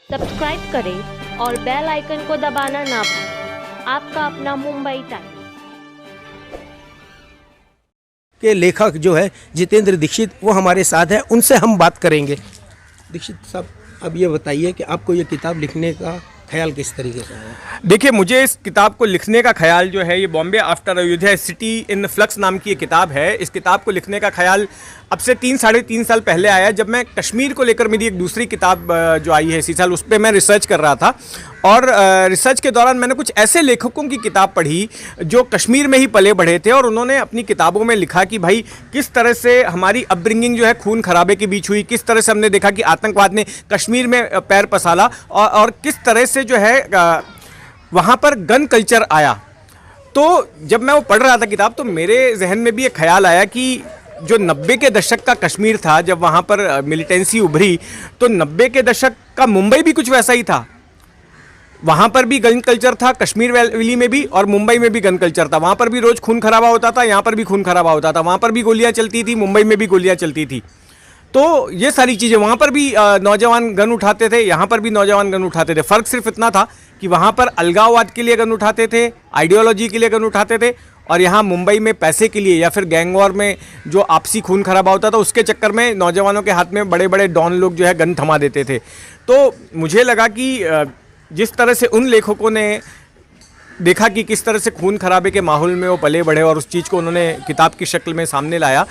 Subscribe करें और bell icon को दबाना ना भूलें। आपका अपना मुंबई टाइम्स के लेखक जो है जितेंद्र दीक्षित, वो हमारे साथ है, उनसे हम बात करेंगे। दीक्षित साहब, अब ये बताइए कि आपको ये किताब लिखने का ख्याल किस तरीके से आया? देखिए, मुझे इस किताब को लिखने का ख्याल जो है, ये Bombay after Ayodhya city in flux नाम की ये किताब है। इस किताब को लिखने का ख्याल अब से 3-3.5 साल पहले आया, जब मैं कश्मीर को लेकर मेरी एक दूसरी किताब जो आई है इसी साल, उस पर मैं रिसर्च कर रहा था। और रिसर्च के दौरान मैंने कुछ ऐसे लेखकों की किताब पढ़ी जो कश्मीर में ही पले बढ़े थे, और उन्होंने अपनी किताबों में लिखा कि भाई किस तरह से हमारी अपब्रिंगिंग जो है खून खराबे के बीच हुई, किस तरह से हमने देखा कि आतंकवाद ने कश्मीर में पैर पसाला, और किस तरह से जो है वहाँ पर गन कल्चर आया। तो जब मैं वो पढ़ रहा था किताब, तो मेरे जहन में भी एक ख्याल आया कि जो 90 के दशक का कश्मीर था, जब वहाँ पर मिलिटेंसी उभरी, तो 90 के दशक का मुंबई भी कुछ वैसा ही था। वहाँ पर भी गन कल्चर था, कश्मीर वैली में भी, और मुंबई में भी गन कल्चर था। वहाँ पर भी रोज़ खून खराबा होता था, यहाँ पर भी खून खराबा होता था। वहाँ पर भी गोलियाँ चलती थी, मुंबई में भी गोलियाँ चलती थी। तो ये सारी चीज़ें, वहाँ पर भी नौजवान गन उठाते थे, यहाँ पर भी नौजवान गन उठाते थे। फ़र्क सिर्फ इतना था कि वहाँ पर अलगाववाद के लिए गन उठाते थे, आइडियोलॉजी के लिए गन उठाते थे, और यहाँ मुंबई में पैसे के लिए या फिर गैंग वॉर में जो आपसी खून खराबा होता था, उसके चक्कर में नौजवानों के हाथ में बड़े बड़े डॉन लोग जो है गन थमा देते थे। तो मुझे लगा कि जिस तरह से उन लेखकों ने देखा कि किस तरह से खून खराबे के माहौल में वो पले बढ़े और उस चीज़ को उन्होंने किताब की शक्ल में सामने लाया,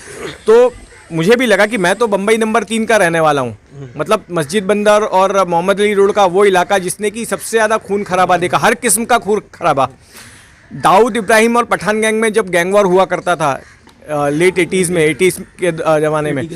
तो मुझे भी लगा कि मैं तो बम्बई नंबर 3 का रहने वाला हूँ। मतलब मस्जिद बंदर और मोहम्मद अली रोड का वो इलाका जिसने कि सबसे ज़्यादा खून खराबा देखा, हर किस्म का खून खराबा। दाऊद इब्राहिम और पठान गैंग में जब गैंग वॉर हुआ करता था लेट 80s में, 80s के ज़माने में,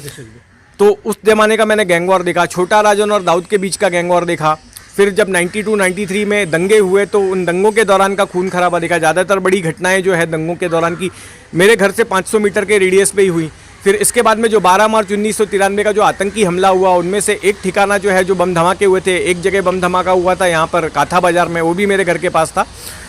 तो उस ज़माने का मैंने गैंग वॉर देखा। छोटा राजन और दाऊद के बीच का गैंग वॉर देखा। फिर जब 92-93 में दंगे हुए, तो उन दंगों के दौरान का खून खराबा देखा। ज़्यादातर बड़ी घटनाएं जो है दंगों के दौरान की मेरे घर से 500 मीटर के रेडियस पे ही हुई। फिर इसके बाद में जो 12 मार्च 1993 का जो आतंकी हमला हुआ, उनमें से एक ठिकाना जो है जो बम धमाके हुए थे, एक जगह बम धमाका हुआ था यहाँ पर काथा बाज़ार में, वो भी मेरे घर के पास था।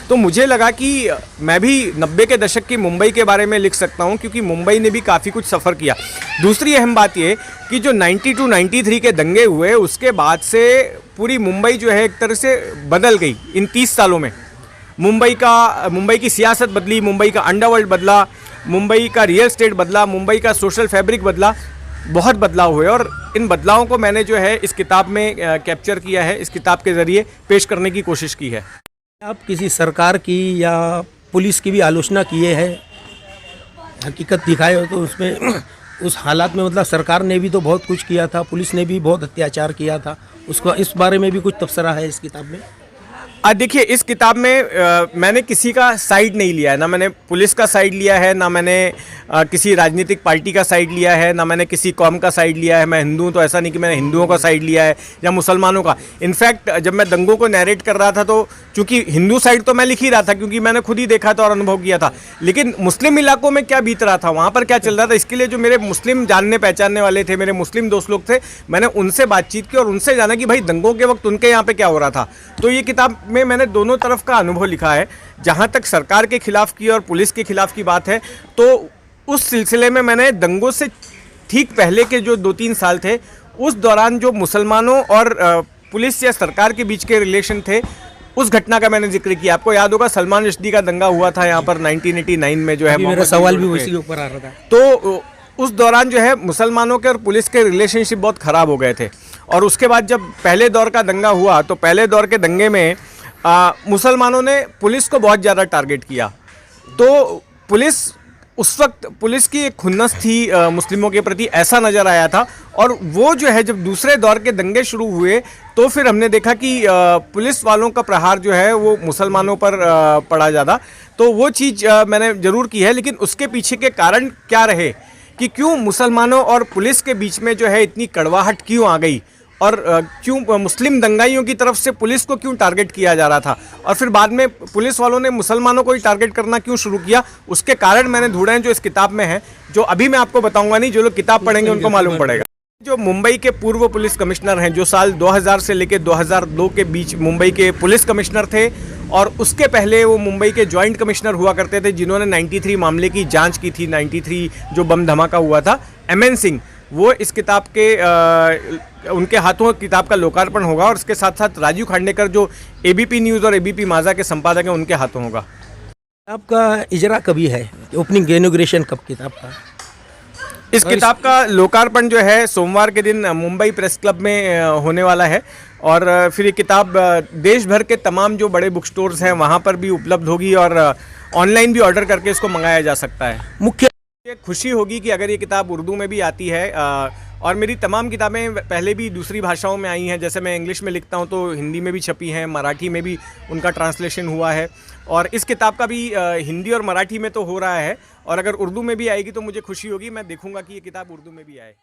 तो मुझे लगा कि मैं भी 90 के दशक की मुंबई के बारे में लिख सकता हूँ, क्योंकि मुंबई ने भी काफ़ी कुछ सफ़र किया। दूसरी अहम बात ये कि जो 92-93 के दंगे हुए, उसके बाद से पूरी मुंबई जो है एक तरह से बदल गई। इन 30 सालों में मुंबई की सियासत बदली, मुंबई का अंडरवर्ल्ड बदला, मुंबई का रियल स्टेट बदला, मुंबई का सोशल फैब्रिक बदला, बहुत बदलाव हुए। और इन बदलावों को मैंने जो है इस किताब में कैप्चर किया है, इस किताब के ज़रिए पेश करने की कोशिश की है। आप किसी सरकार की या पुलिस की भी आलोचना किए हैं, हकीकत दिखाए हो, तो उसमें उस हालात में मतलब सरकार ने भी तो बहुत कुछ किया था, पुलिस ने भी बहुत अत्याचार किया था, उसको इस बारे में भी कुछ तबसरा है इस किताब में? देखिए, इस किताब में मैंने किसी का साइड नहीं लिया है। ना मैंने पुलिस का साइड लिया है, ना मैंने किसी राजनीतिक पार्टी का साइड लिया है, ना मैंने किसी कौम का साइड लिया है। मैं हिंदू हूँ, तो ऐसा नहीं कि मैंने हिंदुओं का साइड लिया है या मुसलमानों का। इनफैक्ट जब मैं दंगों को नैरेट कर रहा था, तो चूँकि हिंदू साइड तो मैं लिख ही रहा था, क्योंकि मैंने खुद ही देखा था और अनुभव किया था। लेकिन मुस्लिम इलाकों में क्या बीत रहा था, वहाँ पर क्या चल रहा था, इसके लिए जो मेरे मुस्लिम जानने पहचानने वाले थे, मेरे मुस्लिम दोस्त लोग थे, मैंने उनसे बातचीत की और उनसे जाना कि भाई दंगों के वक्त उनके यहाँ पर क्या हो रहा था। तो ये किताब में मैंने दोनों तरफ का अनुभव लिखा है। जहाँ तक सरकार के खिलाफ की और पुलिस के खिलाफ की बात है, तो उस सिलसिले में मैंने दंगों से ठीक पहले के जो 2-3 साल थे, उस दौरान जो मुसलमानों और पुलिस या सरकार के बीच के रिलेशन थे, उस घटना का मैंने जिक्र किया। आपको याद होगा सलमान रश्दी का दंगा हुआ था यहाँ पर 1989 में, जो है मेरा सवाल भी उसी के ऊपर आ रहा था। तो उस दौरान जो है मुसलमानों के और पुलिस के रिलेशनशिप बहुत ख़राब हो गए थे। और उसके बाद जब पहले दौर का दंगा हुआ, तो पहले दौर के दंगे में मुसलमानों ने पुलिस को बहुत ज़्यादा टारगेट किया। तो उस वक्त पुलिस की एक खुन्नस थी मुस्लिमों के प्रति, ऐसा नज़र आया था। और वो जो है जब दूसरे दौर के दंगे शुरू हुए, तो फिर हमने देखा कि पुलिस वालों का प्रहार जो है वो मुसलमानों पर पड़ा ज़्यादा। तो वो चीज़ मैंने ज़रूर की है। लेकिन उसके पीछे के कारण क्या रहे कि क्यों मुसलमानों और पुलिस के बीच में जो है इतनी कड़वाहट क्यों आ गई, और क्यों मुस्लिम दंगाइयों की तरफ से पुलिस को क्यों टारगेट किया जा रहा था, और फिर बाद में पुलिस वालों ने मुसलमानों को ही टारगेट करना क्यों शुरू किया, उसके कारण मैंने ढूंढे हैं जो इस किताब में है, जो अभी मैं आपको बताऊंगा नहीं, जो लोग किताब पढ़ेंगे उनको मालूम पड़ेगा। जो मुंबई के पूर्व पुलिस कमिश्नर हैं, जो साल 2000 से लेकर 2002 के बीच मुंबई के पुलिस कमिश्नर थे, और उसके पहले वो मुंबई के जॉइंट कमिश्नर हुआ करते थे, जिन्होंने 93 मामले की जांच की थी। 93 जो बम धमाका हुआ था, MN सिंह, वो इस किताब के उनके हाथों किताब का लोकार्पण होगा और उसके साथ साथ राजीव खांडेकर जो एबीपी न्यूज़ और एबीपी माज़ा के संपादक हैं उनके हाथों होगा। किताब का इजरा कभी है, ओपनिंग इनॉग्रेशन कब किताब का? इस किताब का लोकार्पण जो है सोमवार के दिन मुंबई प्रेस क्लब में होने वाला है और फिर ये किताब देश भर के तमाम जो बड़े बुक स्टोर्स हैं वहाँ पर भी उपलब्ध होगी और ऑनलाइन भी ऑर्डर करके इसको मंगाया जा सकता है। मुख्य ये खुशी होगी कि अगर ये किताब उर्दू में भी आती है और मेरी तमाम किताबें पहले भी दूसरी भाषाओं में आई हैं, जैसे मैं इंग्लिश में लिखता हूँ तो हिंदी में भी छपी हैं, मराठी में भी उनका ट्रांसलेशन हुआ है और इस किताब का भी हिंदी और मराठी में तो हो रहा है और अगर उर्दू में भी आएगी तो मुझे खुशी होगी। मैं देखूँगा कि ये किताब उर्दू में भी आए।